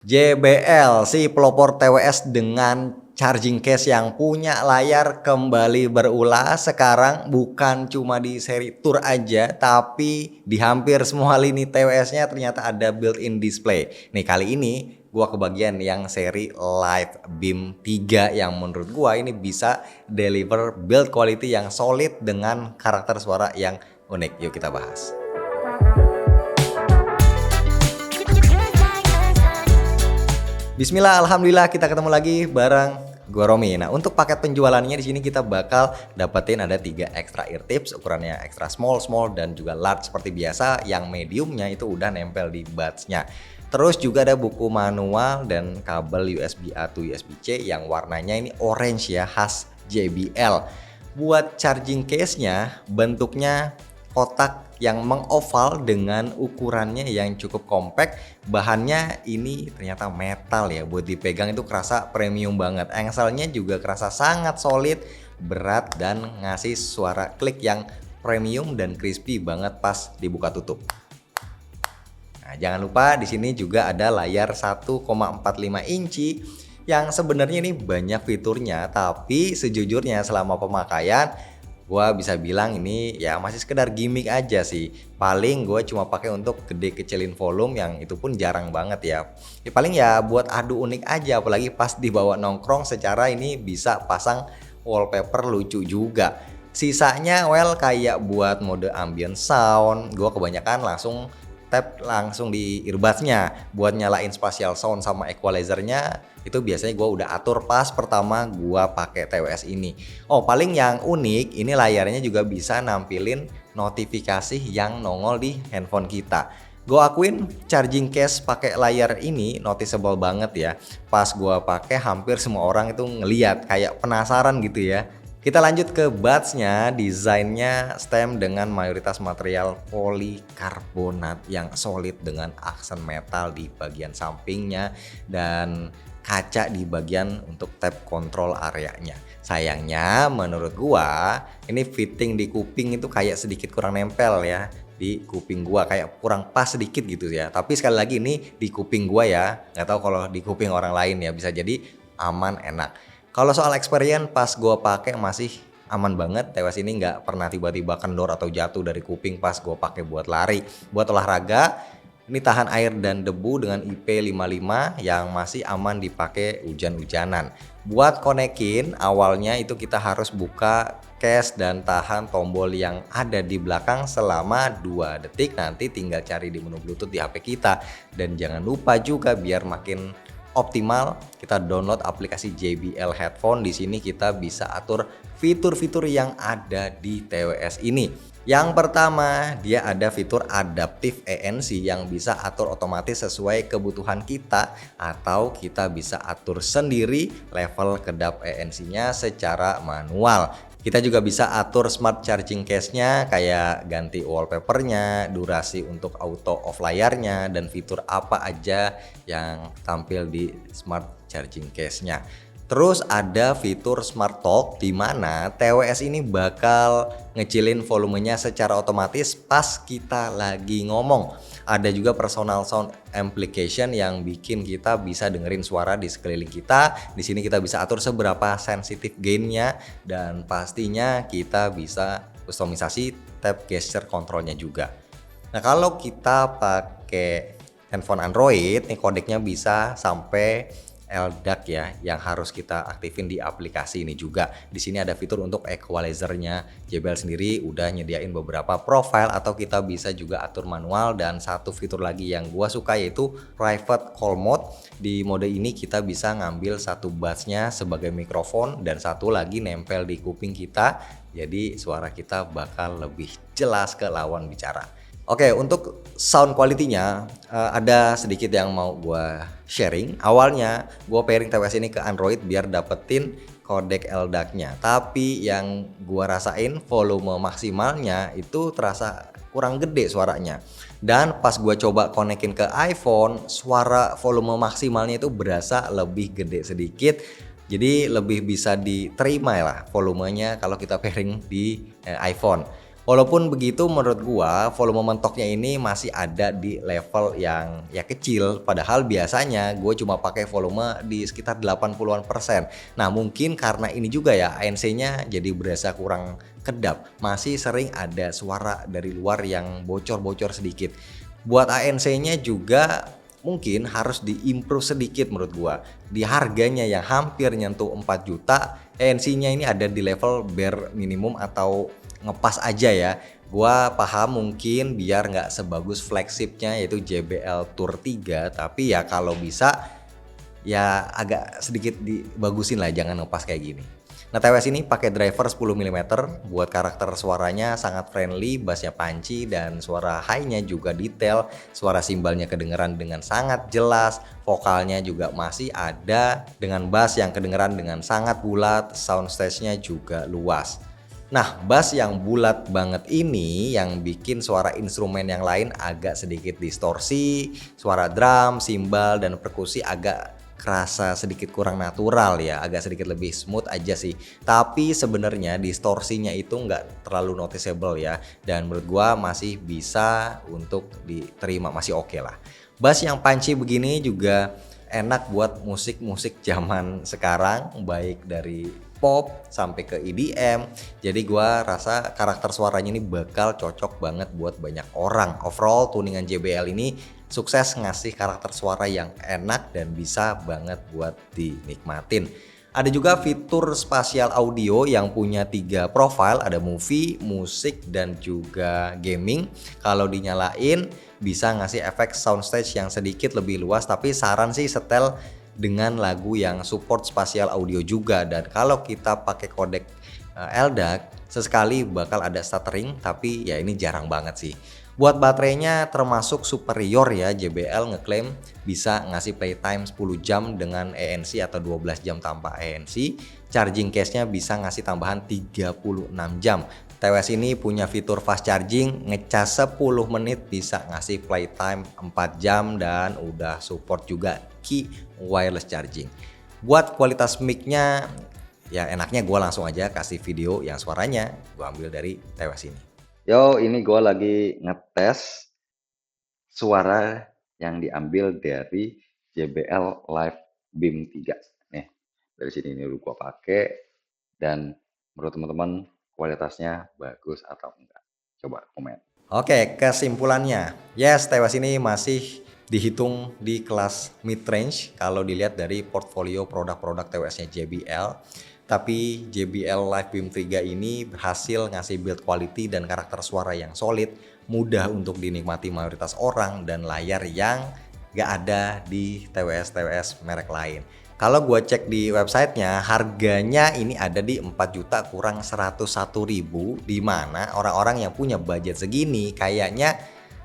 JBL, si pelopor TWS dengan charging case yang punya layar kembali berulah. Sekarang bukan cuma di seri Tour aja, tapi di hampir semua lini TWS-nya ternyata ada built-in display. Nih kali ini gua kebagian yang seri Live Beam 3 yang menurut gua ini bisa deliver build quality yang solid dengan karakter suara yang unik. Yuk kita bahas. Bismillah, alhamdulillah kita ketemu lagi bareng gua Romi. Nah, untuk paket penjualannya di sini kita bakal dapetin ada 3 extra ear tips, ukurannya extra small, dan juga large seperti biasa. Yang mediumnya itu udah nempel di buds-nya. Terus juga ada buku manual dan kabel USB A to USB C yang warnanya ini orange ya, khas JBL. Buat charging case-nya bentuknya kotak yang mengoval dengan ukurannya yang cukup compact. Bahannya ini ternyata metal ya, buat dipegang itu kerasa premium banget. Engselnya juga kerasa sangat solid, berat, dan ngasih suara klik yang premium dan crispy banget pas dibuka tutup. Nah, jangan lupa di sini juga ada layar 1,45 inci yang sebenarnya ini banyak fiturnya, tapi sejujurnya selama pemakaian gua bisa bilang ini ya masih sekedar gimmick aja sih. Paling gue cuma pakai untuk gede kecilin volume, yang itu pun jarang banget ya. Paling ya buat adu unik aja, apalagi pas dibawa nongkrong secara ini bisa pasang wallpaper lucu juga. Sisanya well kayak buat mode ambient sound, gue kebanyakan langsung tap langsung di earbuds-nya. Buat nyalain spatial sound sama equalizer-nya itu biasanya gue udah atur pas pertama gue pakai TWS ini. Oh, paling yang unik ini layarnya juga bisa nampilin notifikasi yang nongol di handphone kita. Gue akuin charging case pakai layar ini noticeable banget ya. Pas gue pakai hampir semua orang itu ngeliat, kayak penasaran gitu ya. Kita lanjut ke buds-nya. Desainnya stem dengan mayoritas material polikarbonat yang solid dengan aksen metal di bagian sampingnya dan kaca di bagian untuk tab control areanya. Sayangnya menurut gua ini fitting di kuping itu kayak sedikit kurang nempel ya di kuping gua, kayak kurang pas sedikit gitu ya. Tapi sekali lagi ini di kuping gua ya, nggak tahu kalau di kuping orang lain ya, bisa jadi aman enak. Kalau soal experience pas gue pakai masih aman banget. TWS ini nggak pernah tiba-tiba kendor atau jatuh dari kuping pas gue pakai buat lari. Buat olahraga ini tahan air dan debu dengan IP55 yang masih aman dipakai hujan-hujanan. Buat konekin awalnya itu kita harus buka case dan tahan tombol yang ada di belakang selama 2 detik. Nanti tinggal cari di menu Bluetooth di HP kita. Dan jangan lupa juga biar makin optimal kita download aplikasi JBL Headphone. Di sini kita bisa atur fitur-fitur yang ada di TWS ini. Yang pertama, dia ada fitur adaptif ANC yang bisa atur otomatis sesuai kebutuhan kita, atau kita bisa atur sendiri level kedap ANC-nya secara manual. Kita juga bisa atur smart charging case-nya, kayak ganti wallpaper-nya, durasi untuk auto off layarnya, dan fitur apa aja yang tampil di smart charging case-nya. Terus ada fitur Smart Talk di mana TWS ini bakal ngecilin volumenya secara otomatis pas kita lagi ngomong. Ada juga personal sound amplification yang bikin kita bisa dengerin suara di sekeliling kita. Di sini kita bisa atur seberapa sensitif gainnya, dan pastinya kita bisa kustomisasi tab gesture controlnya juga. Nah, kalau kita pakai handphone Android, nih kodeknya bisa sampai LDAC ya, yang harus kita aktifin di aplikasi ini juga. Di sini ada fitur untuk equalizer-nya. JBL sendiri udah nyediain beberapa profile atau kita bisa juga atur manual, dan satu fitur lagi yang gua suka yaitu private call mode. Di mode ini kita bisa ngambil satu buds-nya sebagai mikrofon dan satu lagi nempel di kuping kita. Jadi suara kita bakal lebih jelas ke lawan bicara. Oke, untuk sound quality-nya ada sedikit yang mau gue sharing. Awalnya gue pairing TWS ini ke Android biar dapetin kodek LDAC-nya. Tapi yang gue rasain volume maksimalnya itu terasa kurang gede suaranya. Dan pas gue coba konekin ke iPhone, suara volume maksimalnya itu berasa lebih gede sedikit. Jadi lebih bisa diterima lah volumenya kalau kita pairing di iPhone. Walaupun begitu menurut gua volume mentoknya ini masih ada di level yang ya kecil, padahal biasanya gue cuma pakai volume di sekitar 80-an%. Nah, mungkin karena ini juga ya ANC-nya jadi berasa kurang kedap, masih sering ada suara dari luar yang bocor-bocor sedikit. Buat ANC-nya juga mungkin harus diimprove sedikit menurut gua. Di harganya yang hampir nyentuh 4 juta, ANC-nya ini ada di level bare minimum atau ngepas aja ya. Gua paham mungkin biar nggak sebagus flagshipnya yaitu JBL Tour 3, tapi ya kalau bisa ya agak sedikit dibagusin lah, jangan ngepas kayak gini. Nah, TWS ini pakai driver 10 mm, buat karakter suaranya sangat friendly, bassnya punchy dan suara high-nya juga detail, suara simbalnya kedengeran dengan sangat jelas, vokalnya juga masih ada dengan bass yang kedengeran dengan sangat bulat, soundstage-nya juga luas. Nah, bass yang bulat banget ini yang bikin suara instrumen yang lain agak sedikit distorsi, suara drum, simbal, dan perkusi agak kerasa sedikit kurang natural ya, agak sedikit lebih smooth aja sih. Tapi sebenarnya distorsinya itu nggak terlalu noticeable ya, dan menurut gua masih bisa untuk diterima, masih oke lah. Bass yang punchy begini juga enak buat musik-musik zaman sekarang, baik dari pop sampai ke EDM. Jadi gua rasa karakter suaranya ini bakal cocok banget buat banyak orang. Overall tuningan JBL ini sukses ngasih karakter suara yang enak dan bisa banget buat dinikmatin. Ada juga fitur spasial audio yang punya 3 profile, ada movie, musik, dan juga gaming. Kalau dinyalain bisa ngasih efek soundstage yang sedikit lebih luas, tapi saran sih setel dengan lagu yang support spasial audio juga. Dan kalau kita pakai kodek LDAC sesekali bakal ada stuttering, tapi ya ini jarang banget sih. Buat baterainya termasuk superior ya, JBL ngeklaim bisa ngasih playtime 10 jam dengan ANC atau 12 jam tanpa ANC. Charging case-nya bisa ngasih tambahan 36 jam. TWS ini punya fitur fast charging, ngecas 10 menit bisa ngasih playtime 4 jam dan udah support juga key wireless charging. Buat kualitas mic-nya ya enaknya gue langsung aja kasih video yang suaranya gue ambil dari TWS ini. Yo, ini gue lagi ngetes suara yang diambil dari JBL Live Beam 3. Nih, dari sini ini gue pakai dan menurut teman-teman kualitasnya bagus atau enggak? Coba komen. Oke, kesimpulannya. Yes, TWS ini masih dihitung di kelas mid-range kalau dilihat dari portfolio produk-produk TWS-nya JBL. Tapi JBL Live Beam 3 ini berhasil ngasih build quality dan karakter suara yang solid, mudah untuk dinikmati mayoritas orang, dan layar yang gak ada di TWS merek lain. Kalau gue cek di websitenya, harganya ini ada di 4 juta kurang 101 ribu, di mana orang-orang yang punya budget segini kayaknya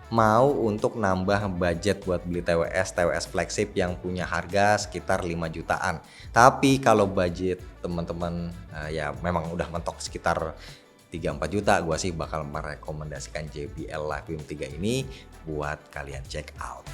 mau untuk nambah budget buat beli TWS flagship yang punya harga sekitar 5 jutaan. Tapi kalau budget teman-teman ya memang udah mentok sekitar 3-4 juta, gua sih bakal merekomendasikan JBL Live Beam 3 ini buat kalian check out.